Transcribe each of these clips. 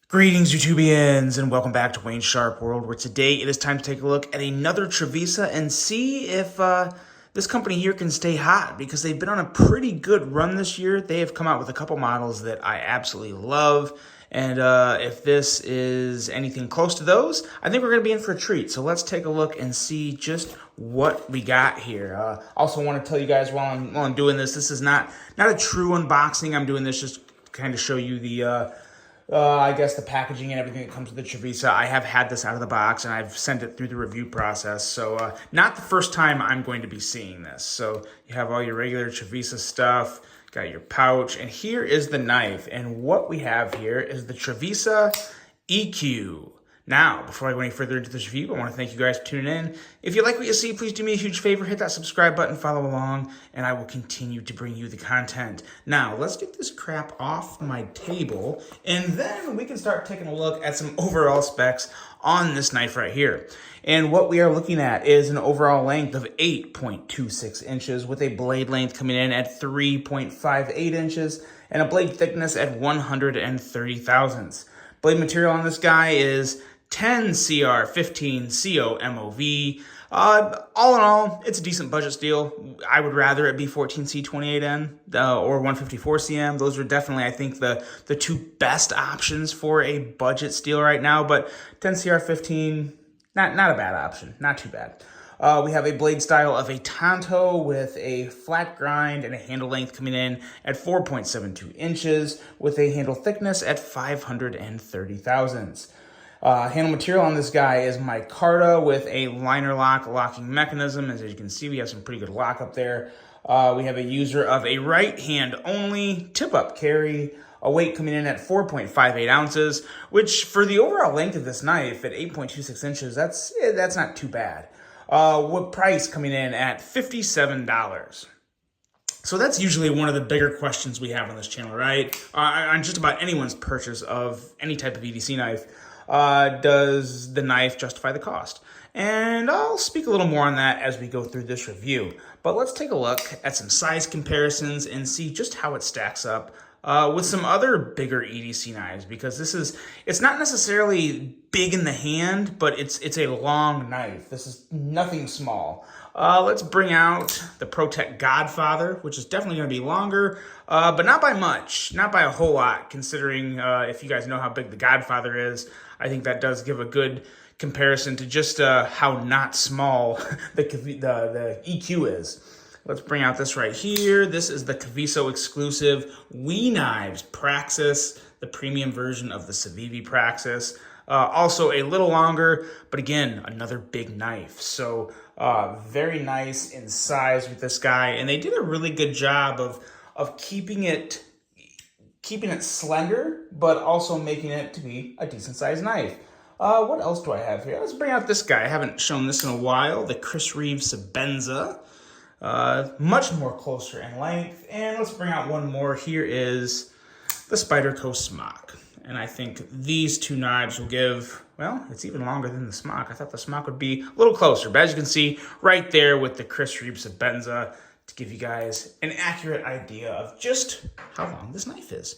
Greetings, YouTubians, and welcome back to Wayne's Sharp World, where today it is time to take a look at another TRIVISA and see if this company here can stay hot, because they've been on a pretty good run this year. They have come out with a couple models that I absolutely love, and if this is anything close to those, I think we're going to be in for a treat. So let's take a look and see just what we got here. Also want to tell you guys while I'm doing this, this is not a true unboxing. I'm doing this just to kind of show you the I guess the packaging and everything that comes with the TRIVISA. I have had this out of the box and I've sent it through the review process. So not the first time I'm going to be seeing this. So you have all your regular TRIVISA stuff, got your pouch, and here is the knife. And what we have here is the TRIVISA EQU. Now, before I go any further into this review, I want to thank you guys for tuning in. If you like what you see, please do me a huge favor, hit that subscribe button, follow along, and I will continue to bring you the content. Now, let's get this crap off my table, and then we can start taking a look at some overall specs on this knife right here. And what we are looking at is an overall length of 8.26 inches with a blade length coming in at 3.58 inches and a blade thickness at 130 thousandths. Blade material on this guy is 10 CR, 15 CO MOV. All in all, it's a decent budget steel. I would rather it be 14C28N or 154CM. Those are definitely, I think, the two best options for a budget steel right now. But 10 CR, 15, not a bad option. Not too bad. We have a blade style of a Tonto with a flat grind and a handle length coming in at 4.72 inches with a handle thickness at 530 thousandths. Handle material on this guy is micarta with a liner lock locking mechanism. As you can see, we have some pretty good lock up there. We have a user of a right hand only tip-up carry, a weight coming in at 4.58 ounces, which for the overall length of this knife at 8.26 inches, that's not too bad. What price coming in at $57. So that's usually one of the bigger questions we have on this channel, right? On just about anyone's purchase of any type of EDC knife. Does the knife justify the cost? And I'll speak a little more on that as we go through this review. But let's take a look at some size comparisons and see just how it stacks up with some other bigger EDC knives, because it's not necessarily big in the hand, but it's a long knife. This is nothing small. Let's bring out the ProTech Godfather, which is definitely going to be longer, but not by much, not by a whole lot, considering if you guys know how big the Godfather is. I think that does give a good comparison to just how not small the EQ is. Let's bring out this right here. This is the Caviso exclusive WE Knives Praxis, the premium version of the Civivi Praxis. Also a little longer, but again, another big knife. So very nice in size with this guy. And they did a really good job of keeping it slender, but also making it to be a decent sized knife. What else do I have here? Let's bring out this guy. I haven't shown this in a while, the Chris Reeves Sabenza. Much more closer in length. And let's bring out one more. Here is the Spyderco Smock. And I think these two knives will give, well, it's even longer than the Smock. I thought the Smock would be a little closer. But as you can see, right there with the Chris Reeves Sabenza, to give you guys an accurate idea of just how long this knife is.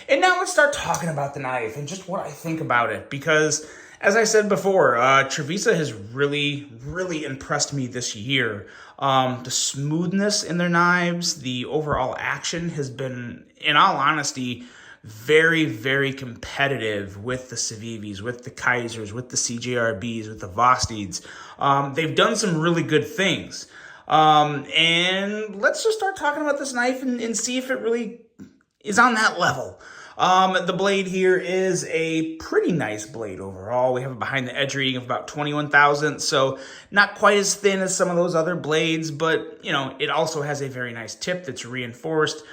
And now let's start talking about the knife and just what I think about it, because as I said before, TRIVISA has really, really impressed me this year. The smoothness in their knives, the overall action has been, in all honesty, very, very competitive with the Civivis, with the Kaisers, with the CJRBs, with the Vostids. They've done some really good things. And let's just start talking about this knife and see if it really is on that level. The blade here is a pretty nice blade overall. We have a behind the edge reading of about 21 thousandths, so not quite as thin as some of those other blades, but you know, it also has a very nice tip that's reinforced.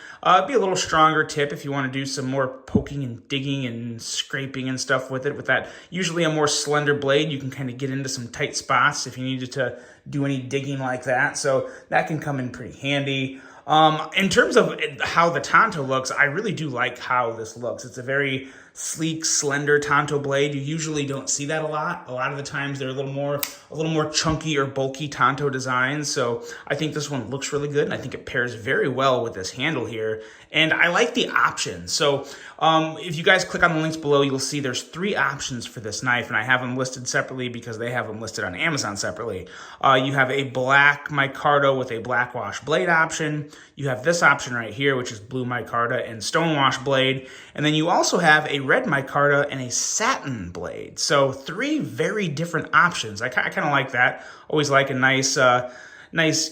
Be a little stronger tip if you want to do some more poking and digging and scraping and stuff with it. With that, usually a more slender blade, you can kind of get into some tight spots if you needed to do any digging like that. So that can come in pretty handy. In terms of how the Tonto looks, I really do like how this looks. It's a very sleek, slender Tonto blade. You usually don't see that a lot. A lot of the times they're a little more chunky or bulky Tonto designs. So I think this one looks really good, and I think it pairs very well with this handle here. And I like the options. So if you guys click on the links below, you'll see there's 3 options for this knife, and I have them listed separately because they have them listed on Amazon separately. You have a black micarta with a black wash blade option. You have this option right here, which is blue micarta and stonewash blade. And then you also have a red micarta and a satin blade. So 3 very different options. I kind of like that. Always like a nice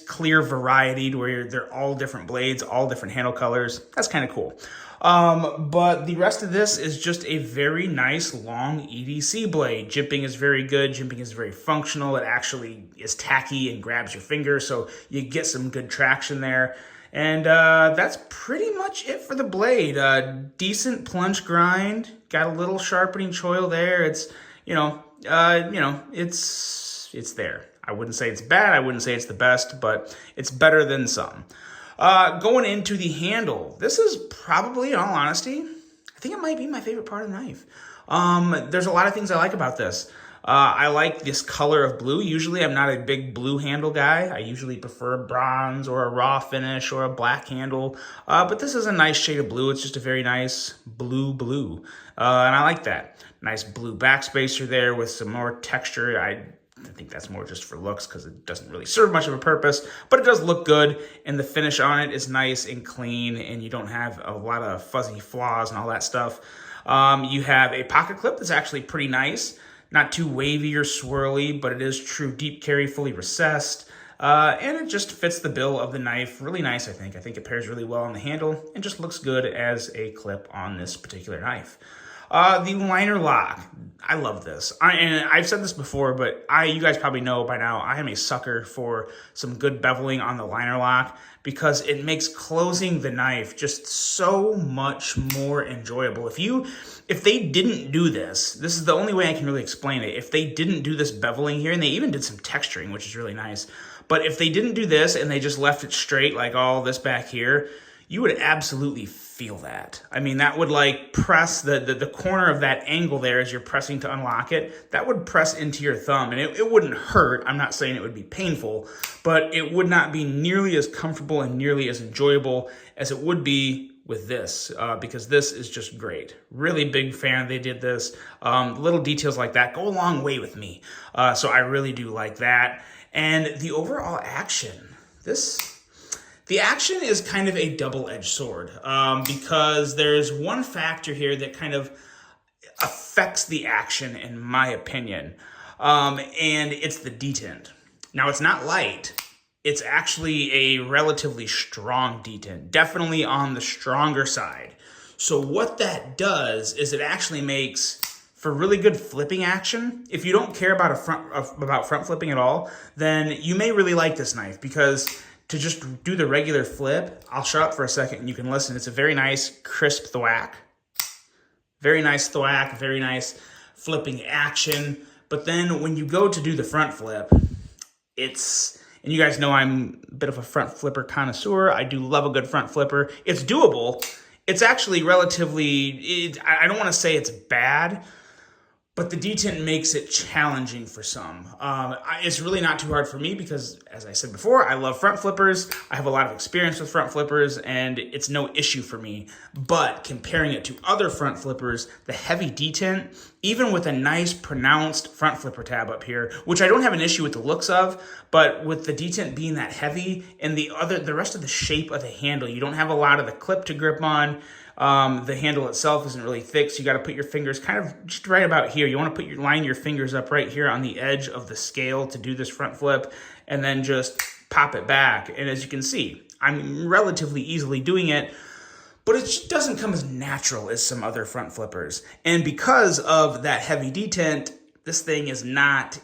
clear variety to where they're all different blades, all different handle colors. That's kind of cool. But the rest of this is just a very nice long EDC blade. Jimping is very good. Jimping is very functional. It actually is tacky and grabs your finger, so you get some good traction there. And that's pretty much it for the blade. Decent plunge grind. Got a little sharpening choil there. It's, it's there. I wouldn't say it's bad. I wouldn't say it's the best, but it's better than some. Going into the handle, this is probably, in all honesty, I think it might be my favorite part of the knife. There's a lot of things I like about this. I like this color of blue. Usually I'm not a big blue handle guy. I usually prefer a bronze or a raw finish or a black handle. But this is a nice shade of blue. It's just a very nice blue. And I like that. Nice blue backspacer there with some more texture. I think that's more just for looks because it doesn't really serve much of a purpose, but it does look good, and the finish on it is nice and clean, and you don't have a lot of fuzzy flaws and all that stuff. You have a pocket clip that's actually pretty nice, not too wavy or swirly, but it is true deep carry, fully recessed, and it just fits the bill of the knife really nice, I think. I think it pairs really well on the handle and just looks good as a clip on this particular knife. The liner lock, I love this. And I've said this before, but you guys probably know by now, I am a sucker for some good beveling on the liner lock because it makes closing the knife just so much more enjoyable. If they didn't do this is the only way I can really explain it. If they didn't do this beveling here, and they even did some texturing, which is really nice, but if they didn't do this and they just left it straight like all this back here, you would absolutely feel that. I mean, that would like press the corner of that angle there as you're pressing to unlock it. That would press into your thumb, and it wouldn't hurt. I'm not saying it would be painful, but it would not be nearly as comfortable and nearly as enjoyable as it would be with this, because this is just great. Really big fan they did this. Little details like that go a long way with me. So I really do like that. And the overall action, the action is kind of a double-edged sword because there's one factor here that kind of affects the action, in my opinion, and it's the detent. Now, it's not light. It's actually a relatively strong detent, definitely on the stronger side. So what that does is it actually makes for really good flipping action. If you don't care about front flipping at all, then you may really like this knife because to just do the regular flip, I'll shut up for a second and you can listen. It's a very nice, crisp thwack. Very nice thwack, very nice flipping action. But then when you go to do the front flip, and you guys know I'm a bit of a front flipper connoisseur. I do love a good front flipper. It's doable. It's actually relatively, I don't want to say it's bad, but the detent makes it challenging for some. It's really not too hard for me because, as I said before, I love front flippers. I have a lot of experience with front flippers, and it's no issue for me. But comparing it to other front flippers, the heavy detent, even with a nice pronounced front flipper tab up here, which I don't have an issue with the looks of, but with the detent being that heavy and the rest of the shape of the handle, you don't have a lot of the clip to grip on. The handle itself isn't really thick, so you got to put your fingers kind of just right about here. You want to line your fingers up right here on the edge of the scale to do this front flip, and then just pop it back. And as you can see, I'm relatively easily doing it, but it just doesn't come as natural as some other front flippers. And because of that heavy detent, this thing is not,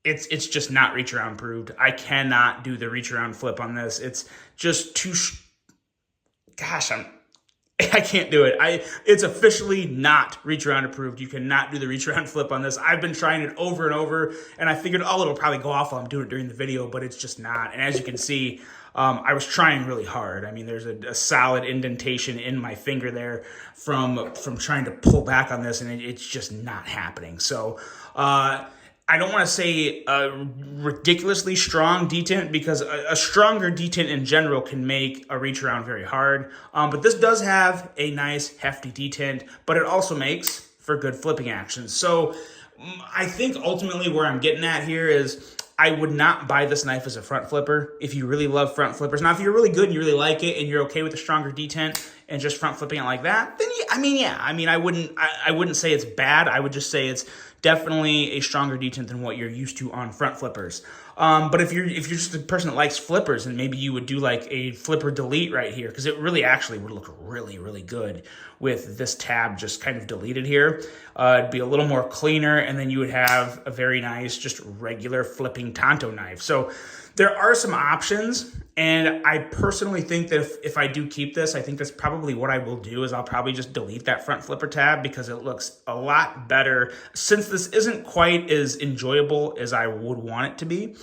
it's just not reach around proved. I cannot do the reach around flip on this. It's just too, gosh, I can't do it. It's officially not reach around approved. You cannot do the reach around flip on this. I've been trying it over and over, and I figured, oh, it'll probably go off while I'm doing it during the video, but it's just not. And as you can see, I was trying really hard. I mean, there's a solid indentation in my finger there from trying to pull back on this, and it's just not happening. So I don't want to say a ridiculously strong detent, because a stronger detent in general can make a reach around very hard. But this does have a nice hefty detent, but it also makes for good flipping action. So I think ultimately where I'm getting at here is I would not buy this knife as a front flipper if you really love front flippers. Now, if you're really good and you really like it and you're okay with a stronger detent and just front flipping it like that, then I wouldn't say it's bad. I would just say it's definitely a stronger detent than what you're used to on front flippers. But if you're just a person that likes flippers, and maybe you would do like a flipper delete right here, because it really actually would look really, really good with this tab just kind of deleted here. It'd be a little more cleaner, and then you would have a very nice, just regular flipping Tonto knife. So there are some options, and I personally think that if I do keep this, I think that's probably what I will do, is I'll probably just delete that front flipper tab, because it looks a lot better. Since this isn't quite as enjoyable as I would want it to be,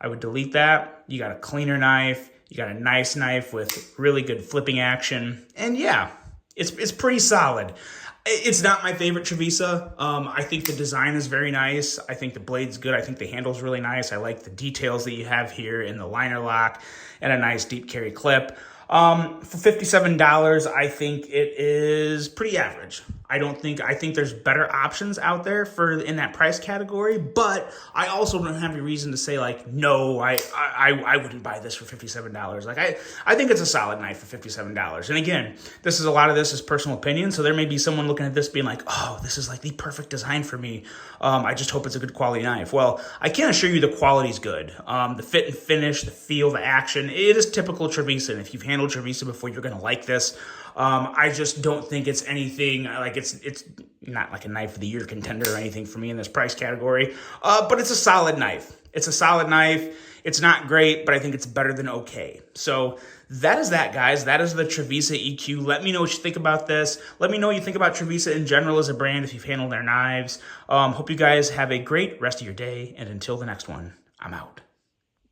I would delete that. You got a cleaner knife, you got a nice knife with really good flipping action, and yeah, it's pretty solid. It's not my favorite TRIVISA. I think the design is very nice. I think the blade's good. I think the handle's really nice. I like the details that you have here in the liner lock and a nice deep carry clip. For $57, I think it is pretty average. I think there's better options out there in that price category, but I also don't have any reason to say like, no, I wouldn't buy this for $57. Like I think it's a solid knife for $57. And again, a lot of this is personal opinion. So there may be someone looking at this being like, oh, this is like the perfect design for me. I just hope it's a good quality knife. Well, I can assure you the quality's good. The fit and finish, the feel, the action, it is typical TRIVISA. And if you've handled TRIVISA before, you're going to like this. I just don't think it's anything like it's not like a knife of the year contender or anything for me in this price category. But it's a solid knife. It's a solid knife. It's not great, but I think it's better than okay. So that is that, guys. That is the TRIVISA EQ. Let me know what you think about this. Let me know what you think about TRIVISA in general as a brand if you've handled their knives. Hope you guys have a great rest of your day. And until the next one, I'm out.